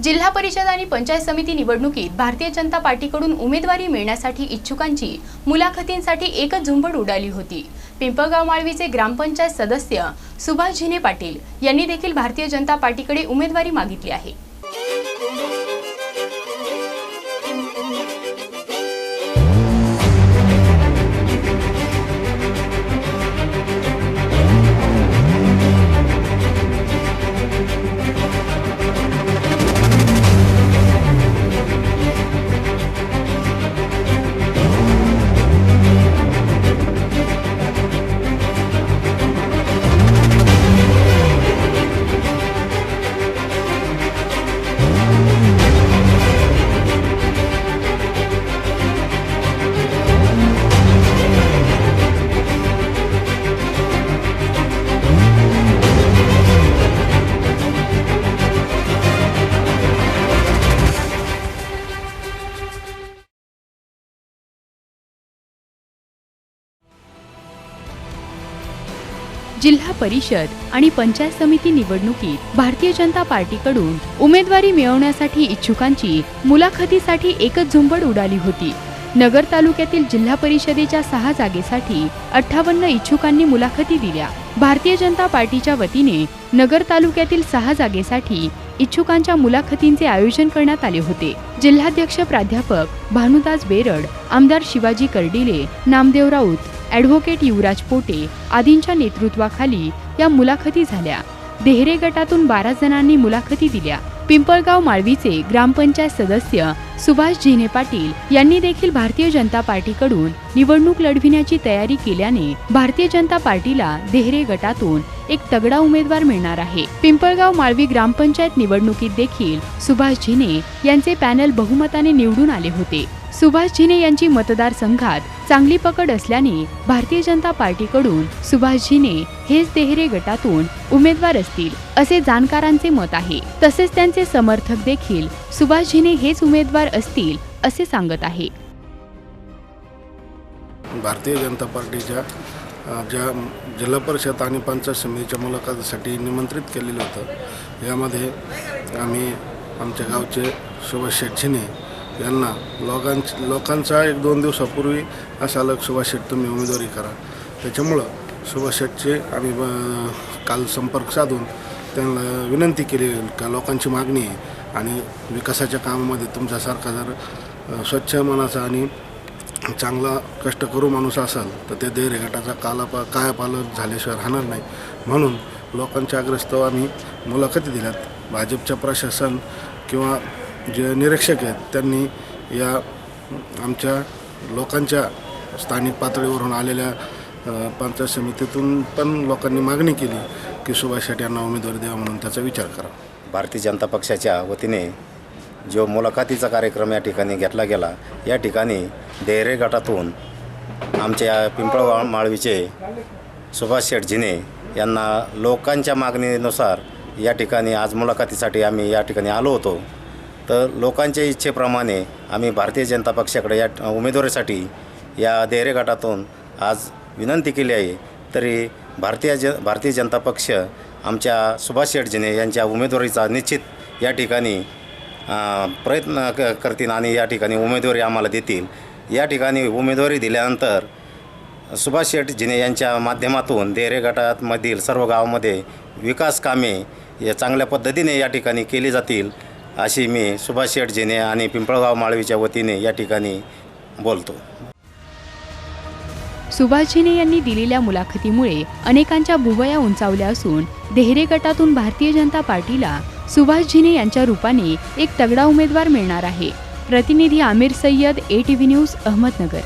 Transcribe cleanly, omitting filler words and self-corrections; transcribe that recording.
जिल्हा परिषद आणि पंचायत समिती निवडणुकीत भारतीय जनता पार्टीकडून उमेदवारी मिळण्यासाठी इच्छुकांची मुलाखतींसाठी एकच झुंबड उडाली होती। पिंपळगाव माळवीचे ग्रामपंचायत सदस्य सुभाष झिने पाटील यांनी देखील भारतीय जनता पार्टीकडे उमेदवारी मागितली आहे। जिल्हा परिषद आणि पंचायत समिती निवडणुकीत भारतीय जनता पार्टीकडून उमेदवारी मिळवण्यासाठी इच्छुकांची मुलाखतीसाठी एकच झुंबड उडाली होती। नगर तालुक्यातील जिल्हा परिषदेच्या 6 जागेसाठी 58 इच्छुकांनी मुलाखती दिल्या। भारतीय जनता पार्टीच्या वतीने नगर तालुक्यातील 6 जागेसाठी इच्छुकांच्या मुलाखतींचे आयोजन करण्यात आले होते। जिल्हाध्यक्ष प्राध्यापक भानुदास बेरड, आमदार शिवाजी कर्डिले, नामदेव राऊत, ॲडव्होकेट युवराज पोटे आदींच्या नेतृत्वाखाली या मुलाखती झाल्या। देहरे गटातून 12 जणांनी मुलाखती दिल्या। पिंपळगाव माळवीचे ग्रामपंचायत सदस्य सुभाष झिने पाटील यांनी देखील भारतीय जनता पार्टीकडून निवडणूक लढविण्याची तयारी केल्याने भारतीय जनता पार्टीला देहरे गटातून एक तगडा उमेदवार मिळणार आहे। पिंपळगाव माळवी ग्रामपंचायत निवडणुकीत देखील सुभाष झिने यांचे पॅनल बहुमताने निवडून आले होते। सुभाष झिने यांची मतदारसंघात चांगली पकड असल्याने भारतीय जनता पार्टीकडून सुभाष झिने हेच देहरे गटातून उमेदवार असतील असे जाणकारांचे मत आहे। तसेच त्यांचे समर्थक देखील सुभाष झिने हेच उमेदवार असतील असे सांगत आहे। भारतीय जनता पार्टीच्या ज्या जिल्हा परिषद आणि पंचायत समितीच्या मुलाखतीसाठी निमंत्रित केलेलं होतं, यामध्ये आम्ही आमच्या गावचे सुभाष शेठ झिने यांना लोकांचा 1-2 दिवसापूर्वी असा आलं, सुभाष शेठ तुम्ही उमेदवारी करा। त्याच्यामुळं सुभाष शेठचे आम्ही काल संपर्क साधून त्यांना विनंती केली का लोकांची मागणी आहे आणि विकासाच्या कामामध्ये तुमच्यासारखा जर स्वच्छ मनाचा आणि चांगला कष्ट करू माणूस असाल तर ते देहरे गटाचा कायापालट झाल्याशिवाय राहणार नाही। म्हणून लोकांच्या आग्रहास्तव आम्ही मुलाखती दिल्यात। भाजपच्या प्रशासन किंवा जे निरीक्षक आहेत त्यांनी या आमच्या लोकांच्या स्थानिक पातळीवरून आलेल्या पंचायत समितीतून पण लोकांनी मागणी केली की सुभाष शेठ यांना उमेदवारी द्यावा, म्हणून त्याचा विचार करा। भारतीय जनता पक्षाच्या वतीने जो मुलाखतीचा कार्यक्रम या ठिकाणी घेतला गेला, या ठिकाणी देहरे गटातून आमच्या पिंपळगाव माळवीचे सुभाष शेठ झिने यांना लोकांच्या मागणीनुसार या ठिकाणी आज मुलाखतीसाठी आम्ही या ठिकाणी आलो होतो। तर लोकांच्या इच्छेप्रमाणे आम्ही भारतीय जनता पक्षाकडे या उमेदवारीसाठी या देहरे गटातून आज विनंती केली आहे। तरी भारतीय जनता पक्ष आमच्या सुभाष शेठ झिने यांच्या उमेदवारीचा निश्चित या ठिकाणी प्रयत्न करतील आणि या ठिकाणी उमेदवारी आम्हाला देतील। या ठिकाणी उमेदवारी दिल्यानंतर सुभाष शेठ झिने यांच्या माध्यमातून देहरे गटामधील सर्व गावामध्ये विकास कामे या चांगल्या पद्धतीने या ठिकाणी केली जातील अशी मी सुभाष शेठ झिने आणि पिंपळगाव माळवीच्या वतीने या ठिकाणी बोलतो। सुभाष झिने यांनी दिलेल्या मुलाखतीमुळे अनेकांच्या भुवया उंचावल्या असून देहरे गटातून भारतीय जनता पार्टीला सुभाष झिने यांच्या रूपाने एक तगडा उमेदवार मिळणार आहे। प्रतिनिधी आमिर सय्यद, ATV न्यूज, अहमदनगर।